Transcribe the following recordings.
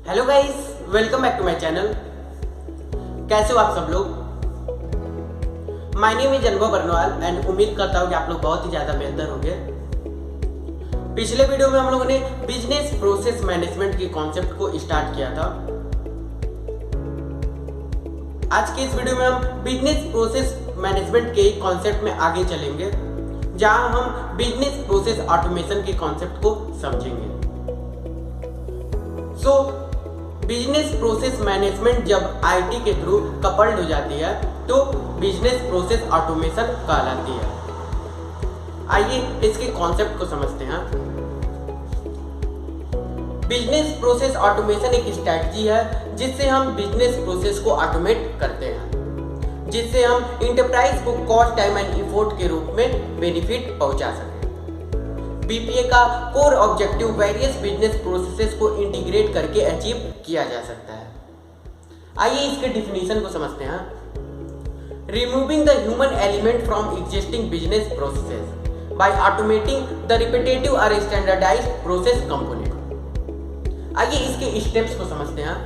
Hello guys, welcome back to my channel. कैसे हो आप सब लोग? माय नेम इज अनुभव बरनवाल एंड उम्मीद करता हूँ कि आप लोग बहुत ही ज़्यादा बेहतर होंगे। पिछले वीडियो में हम लोगों ने बिजनेस प्रोसेस मैनेजमेंट के कॉन्सेप्ट को स्टार्ट किया था। आज के इस वीडियो में हम बिजनेस प्रोसेस मैनेजमेंट के कॉन्सेप्ट में आगे चलेंगे, जहां हम बिजनेस प्रोसेस ऑटोमेशन के कॉन्सेप्ट को समझेंगे। बिजनेस प्रोसेस मैनेजमेंट जब आईटी के थ्रू कपल्ड हो जाती है तो बिजनेस प्रोसेस ऑटोमेशन कहलाती है। आइए इसके कॉन्सेप्ट को समझते हैं। बिजनेस प्रोसेस ऑटोमेशन एक स्ट्रैटेजी है जिससे हम बिजनेस प्रोसेस को ऑटोमेट करते हैं, जिससे हम इंटरप्राइज को कॉस्ट, टाइम एंड इफोर्ट के रूप में बेनिफिट पहुंचा सकें। बीपीए का core objective various business processes को इंटीग्रेट करके अचीव किया जा सकता है। आइए इसके डिफिनीशन को समझते हैं। Removing the human element from existing business processes by automating the repetitive और स्टैंडर्डाइज्ड प्रोसेस कंपोनेंट। आइए इसके स्टेप्स को समझते हैं।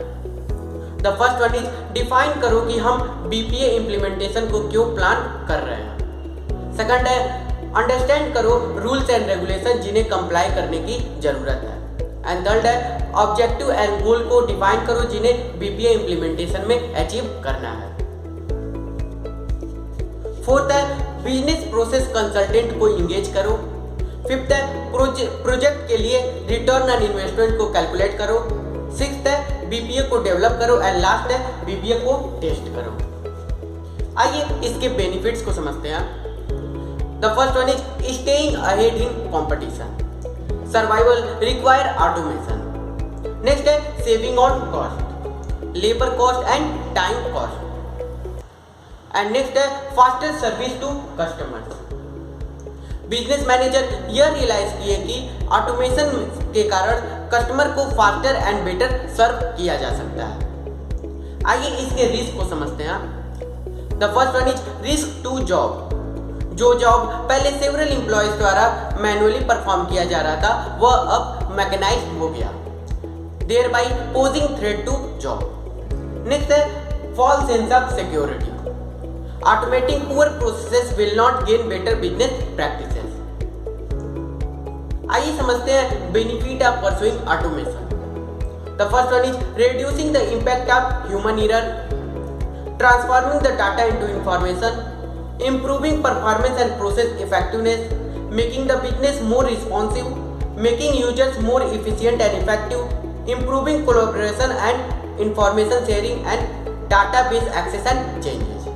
The first one is define करो कि हम बीपीए इंप्लीमेंटेशन को क्यों प्लान कर रहे हैं। सेकंड है अंडरस्टैंड करो रूल्स एंड रेगुलेशन जिन्हें कंप्लाई करने की जरूरत है। एंड थर्ड है ऑब्जेक्टिव एंड गोल को डिफाइन करो जिन्हें बीपीए इंप्लीमेंटेशन में अचीव करना है। फोर्थ है बिजनेस प्रोसेस कंसल्टेंट को इंगेज करो। फिफ्थ है प्रोजेक्ट के लिए रिटर्न ऑन इन्वेस्टमेंट को कैलकुलेट करो। सिक्स्थ है बीपीए को डेवलप करो एंड लास्ट है बीपीए को टेस्ट करो। आइए इसके बेनिफिट्स को समझते हैं। The first one is staying ahead in competition. Survival require automation. Next है saving on cost, labor cost and time cost. And next है faster service to customers. Business manager यह रियलाइज किए कि ऑटोमेशन के कारण कस्टमर को faster and better सर्व किया जा सकता है। आइए इसके रिस्क को समझते हैं। The first one is risk to job. जो जॉब पहले सेवरल एम्प्लॉयज द्वारा मैनुअली परफॉर्म किया जा रहा था वह अब मैकेनाइज्ड हो गया, thereby posing threat to job. Next है false sense of security. Automating poor processes will not gain better business practices. आइए समझते हैं benefit of pursuing automation. The first one is reducing the impact of human error, transforming the data into information, improving performance and process effectiveness, making the business more responsive, making users more efficient and effective, improving collaboration and information sharing and database access and changes।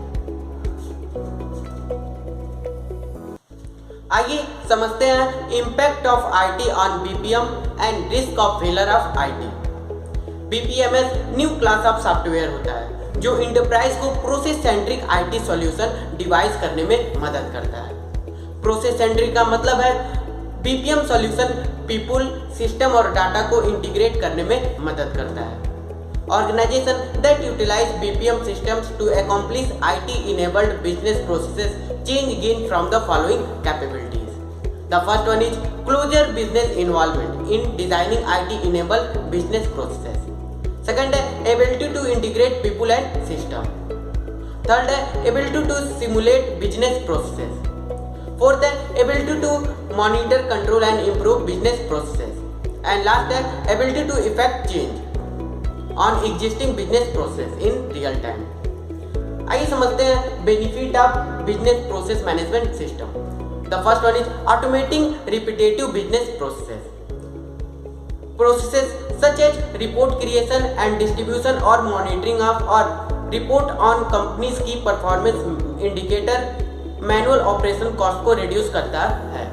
आइए समझते हैं impact of IT on BPM and risk of failure of IT. BPMS new class of software होता है जो enterprise को process centric IT solution device करने में मदद करता है। प्रोसेस सेंट्रिक का मतलब है बीपीएम सॉल्यूशन पीपल, सिस्टम और डाटा को इंटीग्रेट करने में मदद करता है। Organisation that utilise BPM systems to accomplish IT enabled business processes change gain from the following capabilities. The first one is closer business involvement in designing IT enabled business processes. Second है ability to integrate people and system. Third है ability to simulate business processes. Fourth है ability to monitor, control and improve business processes. And last है ability to effect change on existing business process in real time. आइए समझते हैं benefit of business process management system. The first one is automating repetitive business processes such as report creation and distribution or monitoring of or report on companies की performance indicator manual operation cost को reduce करता है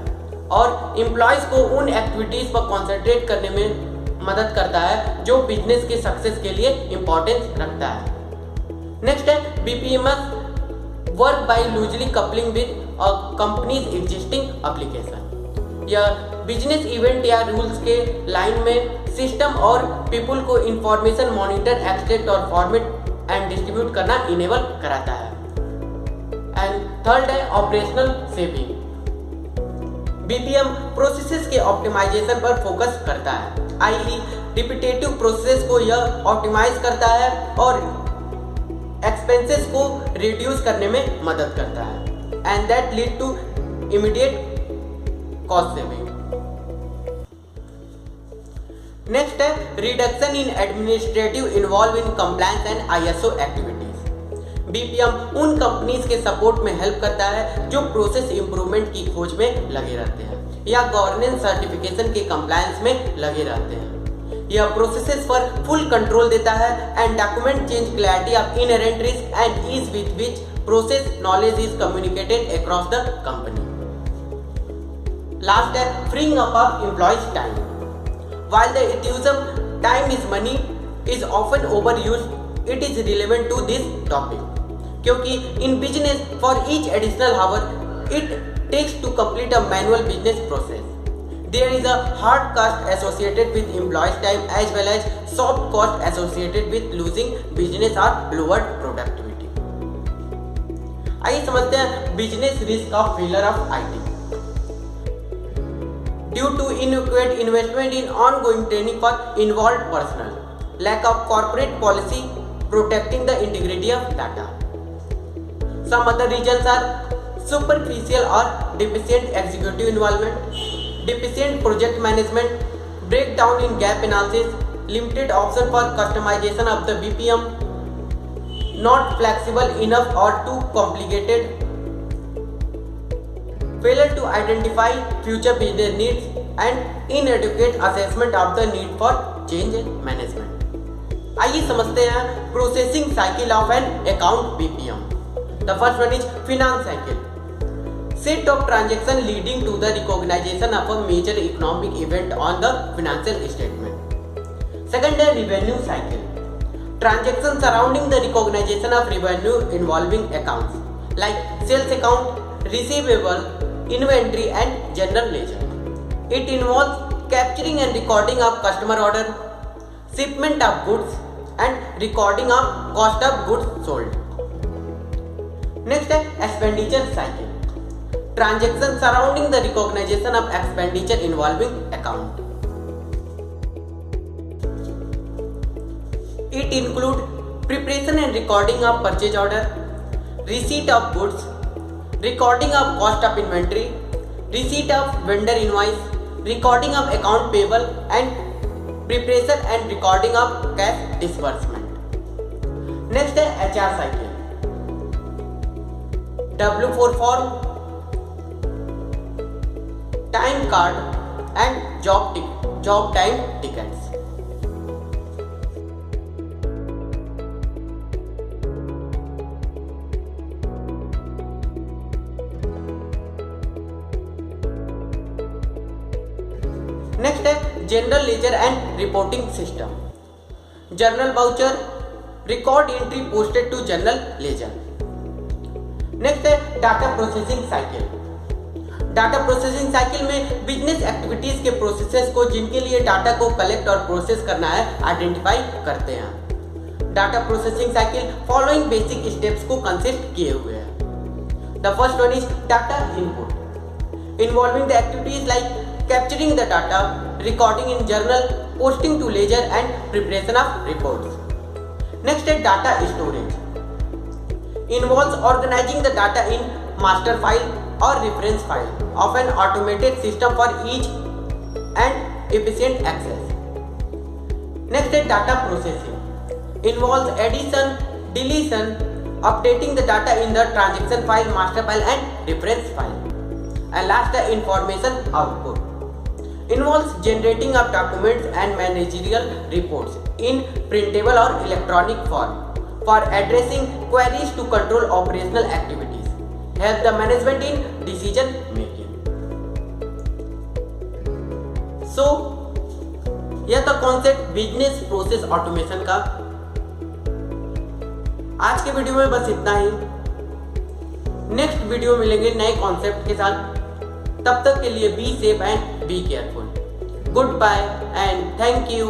और employees को उन activities पर concentrate करने में मदद करता है जो business के success के लिए importance रखता है। Next है BPMS work by loosely coupling with a company's existing application। या बिजनेस इवेंट या रूल्स के लाइन में सिस्टम और पीपल को इंफॉर्मेशन मॉनिटर, एक्सट्रैक्ट और फॉर्मेट एंड डिस्ट्रीब्यूट करना इनेबल कराता है। एंड थर्ड है ऑपरेशनल सेविंग। बीपीएम प्रोसेसेस के ऑप्टिमाइजेशन पर फोकस करता है, i.e. रिपीटेटिव प्रोसेस को यह ऑप्टिमाइज करता है और एक्सपेंसेस को रिड्यूस करने में मदद करता है, and that lead to immediate cost saving. Next है reduction in administrative involve in compliance and ISO activities. BPM उन कंपनीज के सपोर्ट में हेल्प करता है जो प्रोसेस इंप्रूवमेंट की खोज में लगे रहते हैं या गवर्नेंस सर्टिफिकेशन के कंप्लायंस में लगे रहते हैं। यह प्रोसेसेस पर फुल कंट्रोल देता है and document change clarity of inherent risk and ease with which process knowledge is communicated across the company. Last है freeing up of employees time. While the atheism time is money is often overused, it is relevant to this topic. क्योंकि in business for each additional hour it takes to complete a manual business process, there is a hard cost associated with employees' time as well as soft cost associated with losing business or lowered productivity. आइए समझते हैं business risk of failure of IT. Due to inadequate investment in ongoing training for involved personnel, lack of corporate policy protecting the integrity of data. Some other reasons are superficial or deficient executive involvement, deficient project management, breakdown in gap analysis, limited option for customization of the BPM, not flexible enough or too complicated, failure to identify future business needs and inadequate assessment of the need for change management. आइए समझते हैं processing cycle of an account BPM. The first one is finance cycle, set of transaction leading to the recognisation of a major economic event on the financial statement. Second है revenue cycle, transaction surrounding the recognisation of revenue involving accounts like sales account, receivable, inventory and general ledger. It involves capturing and recording of customer order, shipment of goods and recording of cost of goods sold. Next है expenditure cycle, transaction surrounding the recognition of expenditure involving account. It includes preparation and recording of purchase order, receipt of goods, recording of cost of inventory, receipt of vendor invoice, recording of account payable and preparation and recording of cash disbursement. Next है HR cycle, W4 form, time card and job time tickets. Next है general ledger and reporting system, journal voucher, record entry posted to general ledger. Next है data processing cycle. Data processing cycle में business activities के processes को जिनके लिए data को collect और process करना है आइडेंटिफाई करते हैं। Data processing cycle following basic steps को कंसिस्ट किए हुए हैं। The first one is data input, involving the activities like capturing the data, recording in journal, posting to ledger and preparation of reports. Next is data storage, involves organizing the data in master file or reference file of an automated system for ease and efficient access. Next is data processing, involves addition, deletion, updating the data in the transaction file, master file and reference file. And last is information output, involves generating of documents and managerial reports in printable or electronic form for addressing queries to control operational activities, help the management in decision making. So यह था concept business process automation का। आज के video में बस इतना ही। Next video मिलेंगे नए कॉन्सेप्ट के साथ। तब तक के लिए be safe and be careful. Good bye and thank you.